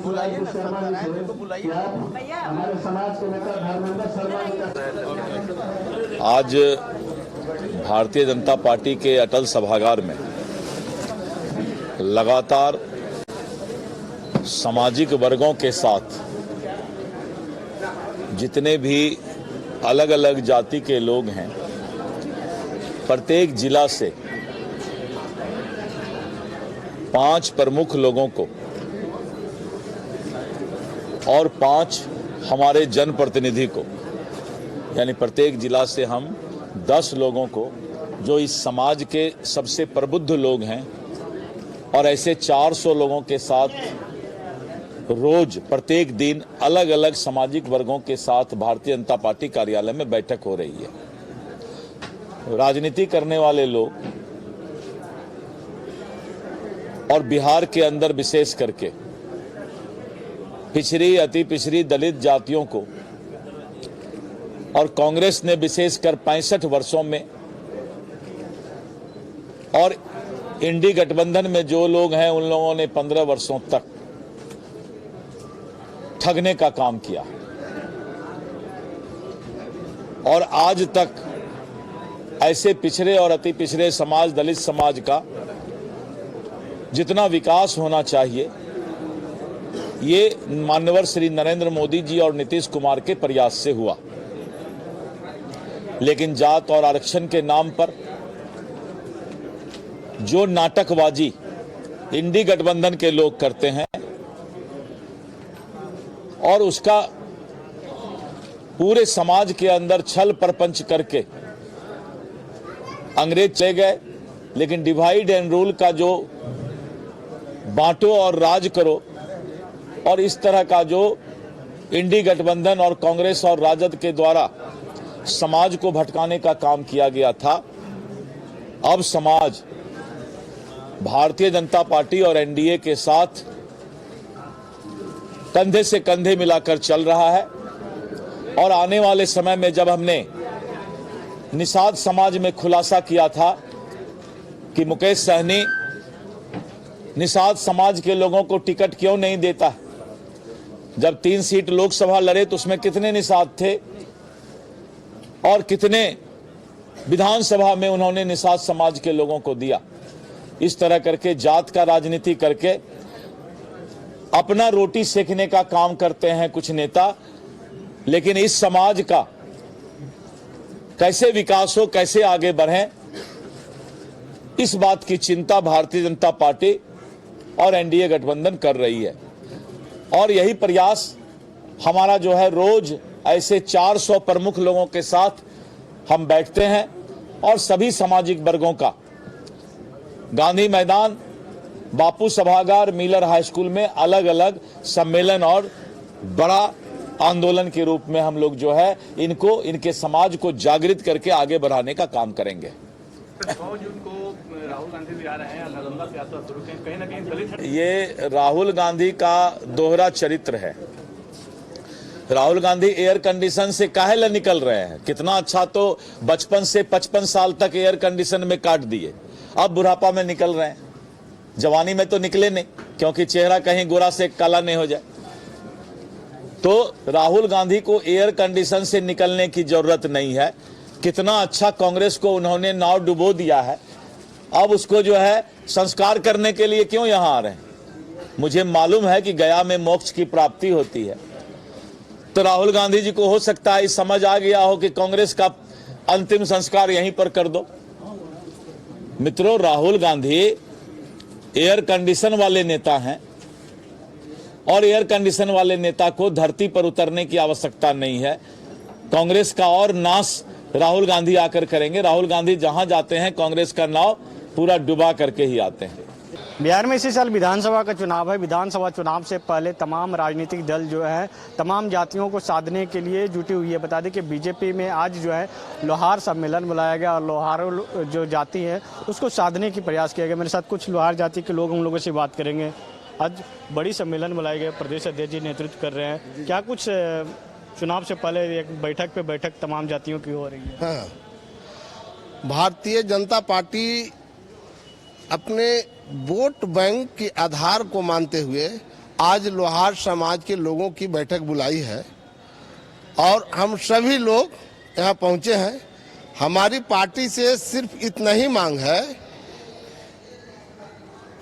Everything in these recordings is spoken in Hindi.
बुलाइए ना, तो बुलाइए। हमारे समाज के नेता धर्मेंद्र शर्मा। आज भारतीय जनता पार्टी के अटल सभागार में लगातार सामाजिक वर्गों के साथ जितने भी अलग अलग जाति के लोग हैं, प्रत्येक जिला से 5 प्रमुख लोगों को और 5 हमारे जनप्रतिनिधि को, यानी प्रत्येक जिला से हम 10 लोगों को, जो इस समाज के सबसे प्रबुद्ध लोग हैं, और ऐसे 400 लोगों के साथ रोज प्रत्येक दिन अलग अलग सामाजिक वर्गों के साथ भारतीय जनता पार्टी कार्यालय में बैठक हो रही है। राजनीति करने वाले लोग और बिहार के अंदर विशेष करके पिछड़ी, अति पिछड़ी दलित जातियों को, और कांग्रेस ने विशेषकर 65 वर्षों में, और इंडी गठबंधन में जो लोग हैं उन लोगों ने 15 वर्षों तक ठगने का काम किया, और आज तक ऐसे पिछड़े और अति पिछड़े समाज, दलित समाज का जितना विकास होना चाहिए, ये माननीय श्री नरेंद्र मोदी जी और नीतीश कुमार के प्रयास से हुआ। लेकिन जात और आरक्षण के नाम पर जो नाटकबाजी इंडी गठबंधन के लोग करते हैं, और उसका पूरे समाज के अंदर छल प्रपंच करके अंग्रेज चले गए, लेकिन डिवाइड एंड रूल का जो बांटो और राज करो, और इस तरह का जो इंडी गठबंधन और कांग्रेस और राजद के द्वारा समाज को भटकाने का काम किया गया था, अब समाज भारतीय जनता पार्टी और एनडीए के साथ कंधे से कंधे मिलाकर चल रहा है। और आने वाले समय में जब हमने निषाद समाज में खुलासा किया था कि मुकेश सहनी निषाद समाज के लोगों को टिकट क्यों नहीं देता, जब 3 सीट लोकसभा लड़े तो उसमें कितने निषाद थे, और कितने विधानसभा में उन्होंने निषाद समाज के लोगों को दिया। इस तरह करके जात का राजनीति करके अपना रोटी सेकने का काम करते हैं कुछ नेता, लेकिन इस समाज का कैसे विकास हो, कैसे आगे बढ़े, इस बात की चिंता भारतीय जनता पार्टी और एनडीए गठबंधन कर रही है। और यही प्रयास हमारा जो है, रोज ऐसे 400 प्रमुख लोगों के साथ हम बैठते हैं और सभी सामाजिक वर्गों का गांधी मैदान, बापू सभागार, मिलर हाई स्कूल में अलग अलग सम्मेलन और बड़ा आंदोलन के रूप में हम लोग जो है इनको, इनके समाज को जागृत करके आगे बढ़ाने का काम करेंगे। राहुल गांधी भी आ रहे हैं, नालंदा से यात्रा शुरू कहीं ना कहीं दलित। ये राहुल गांधी का दोहरा चरित्र है। राहुल गांधी एयर कंडीशन से काहे ला निकल रहे हैं? कितना अच्छा तो बचपन से 55 साल तक एयर कंडीशन में काट दिए, अब बुढ़ापा में निकल रहे हैं। जवानी में तो निकले नहीं, क्योंकि चेहरा कहीं गोरा से काला नहीं हो जाए। तो राहुल गांधी को एयर कंडीशन से निकलने की जरूरत नहीं है। कितना अच्छा कांग्रेस को उन्होंने नाव डुबो दिया है, अब उसको जो है संस्कार करने के लिए क्यों यहां आ रहे हैं? मुझे मालूम है कि गया में मोक्ष की प्राप्ति होती है। तो राहुल गांधी जी को हो सकता है समझ आ गया हो कि कांग्रेस का अंतिम संस्कार यहीं पर कर दो। मित्रों, राहुल गांधी एयर कंडीशन वाले नेता हैं, और एयर कंडीशन वाले नेता को धरती पर उतरने की आवश्यकता नहीं है। कांग्रेस का और नाश राहुल गांधी आकर करेंगे। राहुल गांधी जहां जाते हैं कांग्रेस का नाव पूरा डुबा करके ही आते हैं। बिहार में इसी साल विधानसभा का चुनाव है। विधानसभा चुनाव से पहले तमाम राजनीतिक दल जो है तमाम जातियों को साधने के लिए जुटी हुई है। बता दें कि बीजेपी में आज जो है लोहार सम्मेलन बुलाया गया, और लोहार जो जाति है उसको साधने की प्रयास किया गया। मेरे साथ कुछ लोहार जाति के लोग, हम लोगों से बात करेंगे। आज बड़ी सम्मेलन बुलाए गए, प्रदेश अध्यक्ष जी नेतृत्व कर रहे हैं। क्या कुछ चुनाव से पहले एक बैठक पे बैठक तमाम जातियों की हो रही है? हाँ, भारतीय जनता पार्टी अपने वोट बैंक के आधार को मानते हुए आज लोहार समाज के लोगों की बैठक बुलाई है और हम सभी लोग यहाँ पहुँचे हैं। हमारी पार्टी से सिर्फ इतना ही मांग है,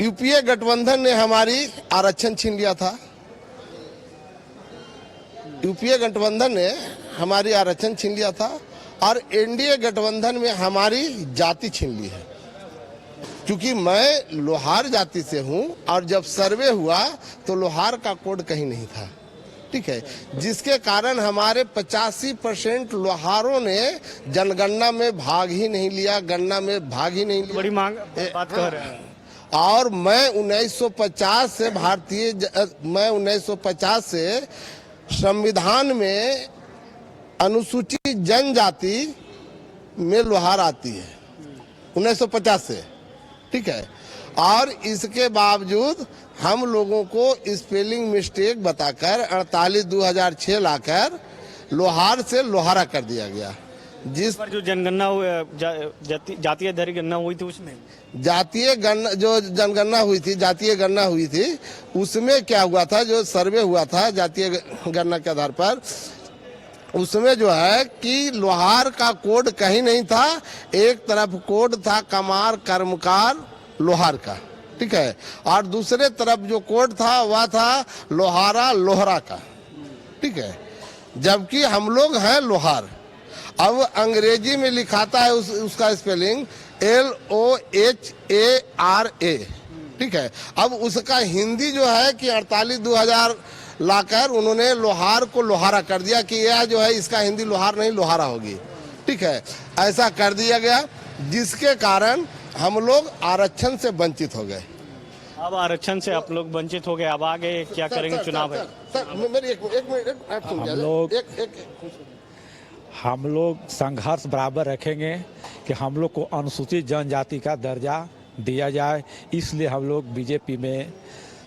यूपीए गठबंधन ने हमारी आरक्षण छीन लिया था, यूपीए गठबंधन ने हमारी आरक्षण छीन लिया था और एनडीए गठबंधन में हमारी जाति छीन ली है। क्योंकि मैं लोहार जाति से हूं और जब सर्वे हुआ तो लोहार का कोड कहीं नहीं था, ठीक है, जिसके कारण हमारे 85% लोहारों ने जनगणना में भाग ही नहीं लिया, गणना में भाग ही नहीं लिया। बड़ी मांग बात कर रहे हैं। और मैं 1950 से संविधान में अनुसूचित जनजाति में लोहार आती है 1950 से, ठीक है, और इसके बावजूद हम लोगों को स्पेलिंग मिस्टेक बताकर 48/2006 लाकर लोहार से लोहारा कर दिया गया। जिस पर जो जनगणना जातीय आधारित गणना हुई थी उसमें जातीय गणना जो जनगणना हुई थी, जातीय गणना हुई थी, उसमें क्या हुआ था, जो सर्वे हुआ था जातीय गणना के आधार पर, उसमें जो है कि लोहार का कोड कहीं नहीं था। एक तरफ कोड था कमार कर्मकार लोहार का, ठीक है, और दूसरे तरफ जो कोड था वह था लोहारा लोहरा का, ठीक है, जबकि हम लोग हैं लोहार। अब अंग्रेजी में लिखाता है उसका स्पेलिंग LOHARA, ठीक है। अब उसका हिंदी जो है कि 48/2000 लाकर उन्होंने लोहार को लोहारा कर दिया कि यह जो है इसका हिंदी लोहार नहीं लोहारा होगी, ठीक है, ऐसा कर दिया गया, जिसके कारण हम लोग आरक्षण से वंचित हो गए। अब आरक्षण से आप लोग वंचित हो गए, अब आगे क्या करेंगे चुनाव है? सर मेरी एक मिनट आप सुन जाइए। हम लोग संघर्ष बराबर रखेंगे कि हम लोग को अनुसूचित जनजाति का दर्जा दिया जाए, इसलिए हम लोग बीजेपी में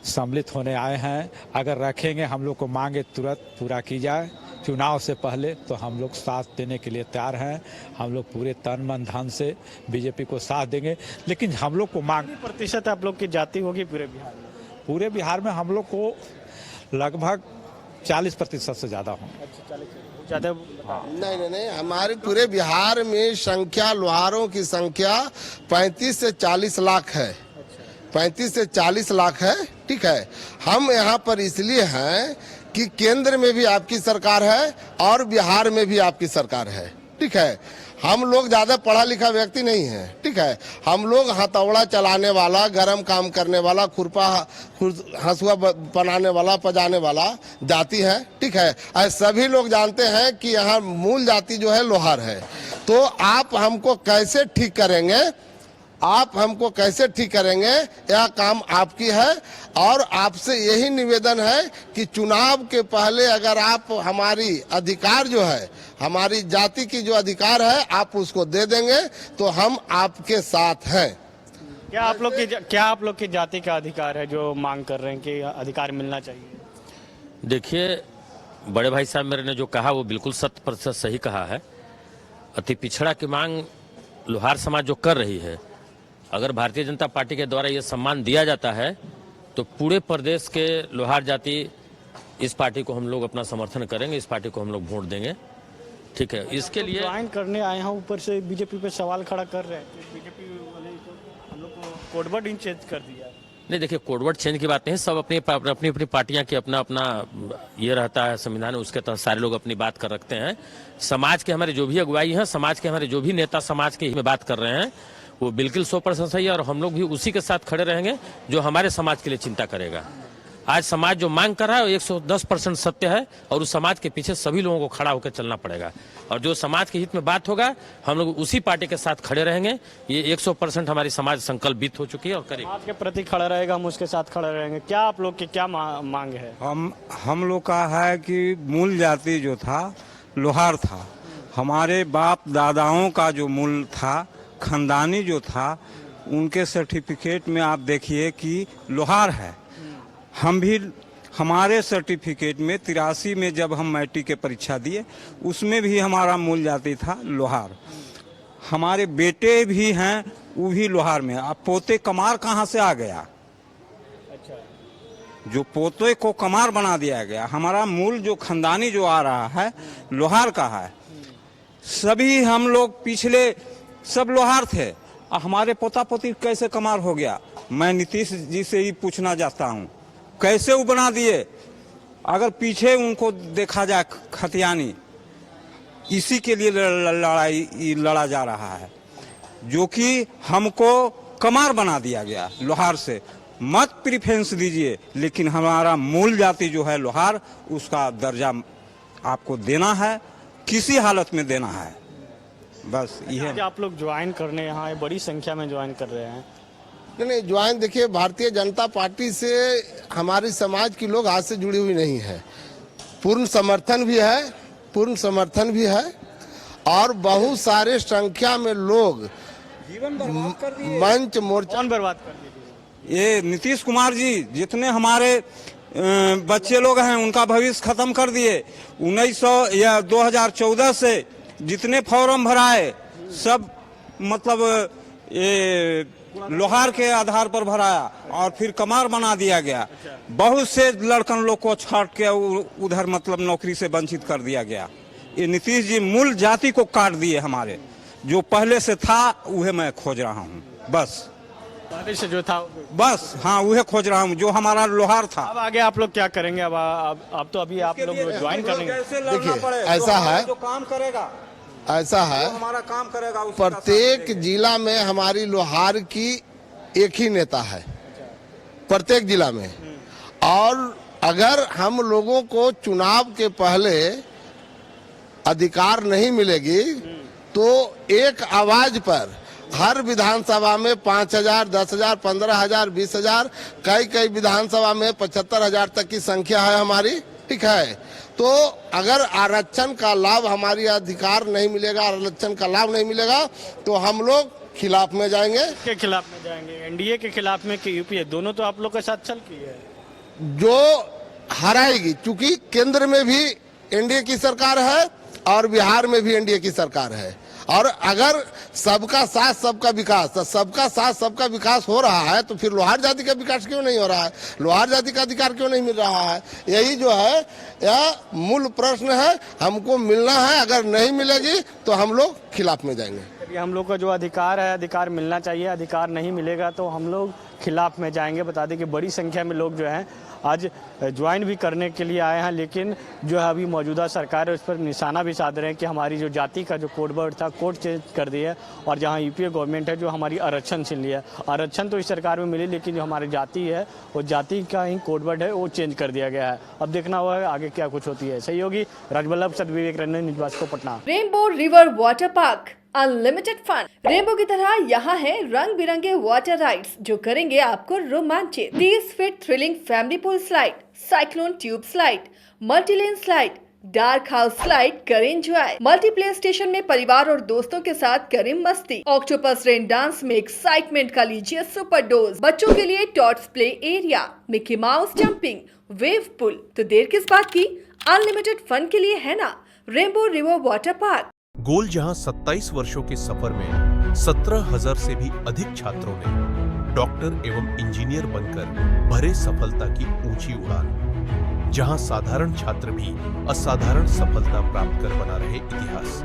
सम्मिलित होने आए हैं। अगर रखेंगे हम लोग को मांगे तुरंत पूरा की जाए चुनाव से पहले, तो हम लोग साथ देने के लिए तैयार हैं। हम लोग पूरे तन मन धन से बीजेपी को साथ देंगे, लेकिन हम लोग को मांग प्रतिशत आप लोग की जाति होगी पूरे बिहार में? पूरे बिहार में हम लोग को लगभग 40% से ज़्यादा होंगे। ज़्यादा? नहीं, हमारे पूरे बिहार में संख्या लोहारों की संख्या 35 से 40 लाख है, 35 से 40 लाख है, ठीक है। हम यहाँ पर इसलिए हैं कि केंद्र में भी आपकी सरकार है और बिहार में भी आपकी सरकार है, ठीक है। हम लोग ज्यादा पढ़ा लिखा व्यक्ति नहीं है, ठीक है। हम लोग हथौड़ा चलाने वाला, गरम काम करने वाला, खुरपा हंसुआ बनाने वाला, पजाने वाला जाति है, ठीक है। ऐसे सभी लोग जानते हैं कि यहाँ मूल जाति जो है लोहार है। तो आप हमको कैसे ठीक करेंगे, आप हमको कैसे ठीक करेंगे, यह काम आपकी है। और आपसे यही निवेदन है कि चुनाव के पहले अगर आप हमारी अधिकार जो है, हमारी जाति की जो अधिकार है, आप उसको दे देंगे तो हम आपके साथ हैं। क्या आप लोग की जाति का अधिकार है जो मांग कर रहे हैं कि अधिकार मिलना चाहिए? देखिए, बड़े भाई साहब मेरे ने जो कहा वो बिल्कुल 100% सही कहा है। अति पिछड़ा की मांग लोहार समाज जो कर रही है, अगर भारतीय जनता पार्टी के द्वारा ये सम्मान दिया जाता है तो पूरे प्रदेश के लोहार जाति इस पार्टी को हम लोग अपना समर्थन करेंगे, इस पार्टी को हम लोग वोट देंगे, ठीक है। इसके लिए ज्वाइन करने आए हैं, ऊपर से बीजेपी पे सवाल खड़ा कर रहे हैं, बीजेपी वाले हम लोग को कोडवर्ड चेंज कर दिया। नहीं, देखिए, कोडवर्ड चेंज की बात नहीं, सब अपनी अपनी पार्टियां की अपना ये रहता है संविधान, उसके तहत सारे लोग अपनी बात कर रखते हैं। समाज के हमारे जो भी अगुवाई हैं, समाज के हमारे जो भी नेता समाज के में बात कर रहे हैं, वो बिल्कुल 100% सही है और हम लोग भी उसी के साथ खड़े रहेंगे जो हमारे समाज के लिए चिंता करेगा। आज समाज जो मांग कर रहा है वो 110% सत्य है और उस समाज के पीछे सभी लोगों को खड़ा होकर चलना पड़ेगा और जो समाज के हित में बात होगा हम लोग उसी पार्टी के साथ खड़े रहेंगे। ये 100% हमारी समाज संकल्पित हो चुकी है और करेगी। समाज के प्रति खड़ा रहेगा, हम उसके साथ खड़े रहेंगे। क्या आप लोग की क्या मांग है? हम लोग का है कि मूल जाति जो था लोहार था, हमारे बाप दादाओं का जो मूल था, खानदानी जो था, उनके सर्टिफिकेट में आप देखिए कि लोहार है। हम भी हमारे सर्टिफिकेट में 83 में जब हम मैट्रिक की परीक्षा दिए उसमें भी हमारा मूल जाति था लोहार। हमारे बेटे भी हैं वो भी लोहार में। अब पोते कमार कहाँ से आ गया? अच्छा, जो पोते को कमार बना दिया गया। हमारा मूल जो खानदानी जो आ रहा है लोहार का है। सभी हम लोग पिछले सब लोहार थे, हमारे पोता पोती कैसे कमार हो गया? मैं नीतीश जी से ही पूछना चाहता हूँ, कैसे वो बना दिए? अगर पीछे उनको देखा जाए खतियानी, इसी के लिए लड़ाई लड़ा जा रहा है, जो कि हमको कमार बना दिया गया लोहार से। मत प्रिफरेंस दीजिए, लेकिन हमारा मूल जाति जो है लोहार, उसका दर्जा आपको देना है, किसी हालत में देना है। बस ये आप लोग ज्वाइन करने यहाँ बड़ी संख्या में ज्वाइन कर रहे हैं। नहीं, ज्वाइन देखिए, भारतीय जनता पार्टी से हमारी समाज की लोग हाथ से जुड़ी हुई नहीं है। पूर्ण समर्थन भी है और बहुत सारे संख्या में लोग मंच मोर्चा बर्बाद कर दिए। ये नीतीश कुमार जी जितने हमारे बच्चे लोग हैं उनका भविष्य खत्म कर दिए। 2014 से जितने फॉर्म भराए सब मतलब ये लोहार के आधार पर भराया और फिर कमार बना दिया गया। बहुत से लड़कन लोग को छाट के उधर मतलब नौकरी से वंचित कर दिया गया। ये नीतीश जी मूल जाति को काट दिए। हमारे जो पहले से था वह मैं खोज रहा हूँ, बस पहले से जो था बस, हाँ वह खोज रहा हूँ जो हमारा लोहार था। अब आगे आप लोग क्या करेंगे? अब तो अभी आप लोग ज्वाइन करेंगे। देखिए, ऐसा है, जो काम करेगा ऐसा है, हमारा काम करेगा। प्रत्येक जिला में हमारी लोहार की एक ही नेता है, प्रत्येक जिला में। और अगर हम लोगों को चुनाव के पहले अधिकार नहीं मिलेगी तो एक आवाज पर हर विधानसभा में 5,000, 10,000, 15,000, 20,000, कई विधानसभा में 75,000 तक की संख्या है हमारी, ठीक है। तो अगर आरक्षण का लाभ, हमारी अधिकार नहीं मिलेगा, आरक्षण का लाभ नहीं मिलेगा तो हम लोग खिलाफ में जाएंगे। के खिलाफ में जाएंगे? एनडीए के खिलाफ में कि यूपीए, दोनों तो आप लोग के साथ चल की है। जो हराएगी, चूंकि केंद्र में भी एनडीए की सरकार है और बिहार में भी एनडीए की सरकार है। और अगर सबका साथ सबका विकास, तो सबका साथ सबका विकास हो रहा है तो फिर लोहार जाति का विकास क्यों नहीं हो रहा है? लोहार जाति का अधिकार क्यों नहीं मिल रहा है? यही जो है यह मूल प्रश्न है, हमको मिलना है। अगर नहीं मिलेगी तो हम लोग खिलाफ में जाएंगे। हम लोग का जो अधिकार है, अधिकार मिलना चाहिए, अधिकार नहीं मिलेगा तो हम लोग खिलाफ में जाएंगे। बता दें कि बड़ी संख्या में लोग जो हैं आज ज्वाइन भी करने के लिए आए हैं, लेकिन जो है अभी मौजूदा सरकार है उस पर निशाना भी साध रहे हैं कि हमारी जो जाति का जो कोड वर्ड था, कोड चेंज कर दिया है। और जहां यूपीए गवर्नमेंट है जो हमारी आरक्षण छीन लिया है, आरक्षण तो इस सरकार में मिली, लेकिन जो हमारी जाति है वो जाति का ही कोड वर्ड है वो चेंज कर दिया गया है। अब देखना होगा आगे क्या कुछ होती है। सहयोगी Rajvallabh Sadvivek Ranjan, news Bhaskar, Patna. Rainbow river water park, unlimited fun. Rainbow की तरह यहाँ है रंग बिरंगे वाटर राइड्स जो करेंगे आपको रोमांचित। 30 feet thrilling family pool slide, cyclone tube slide, multilane slide, dark house slide करें एंजॉय। मल्टी प्ले स्टेशन में परिवार और दोस्तों के साथ करें मस्ती। ऑक्टोपस रेन डांस में एक्साइटमेंट का लीजिए सुपर डोज। बच्चों के लिए tots play area, Mickey Mouse jumping, wave pool. तो देर किस बात की, अनलिमिटेड फन के लिए है ना रेनबो रिवर वाटर पार्क। गोल जहां 27 वर्षों के सफर में 17,000 से भी अधिक छात्रों ने डॉक्टर एवं इंजीनियर बनकर भरे सफलता की ऊंची उड़ान, जहां साधारण छात्र भी असाधारण सफलता प्राप्त कर बना रहे इतिहास।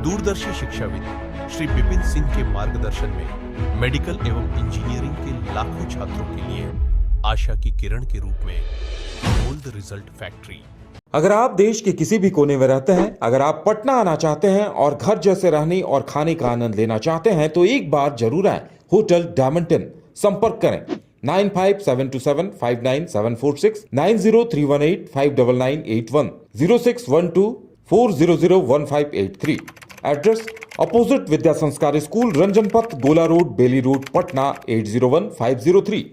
दूरदर्शी शिक्षाविद श्री विपिन सिंह के मार्गदर्शन में मेडिकल एवं इंजीनियरिंग के लाखों छात्रों के लिए आशा की किरण के रूप में गोल्ड रिजल्ट फैक्ट्री। अगर आप देश के किसी भी कोने में रहते हैं, अगर आप पटना आना चाहते हैं और घर जैसे रहने और खाने का आनंद लेना चाहते हैं तो एक बार जरूर आए होटल डायमंटन। संपर्क करें 9572759746, 9031859981, 0612400153। एड्रेस अपोजिट विद्या संस्कार स्कूल, रंजन पथ, गोला रोड, बेली रोड, पटना 801503।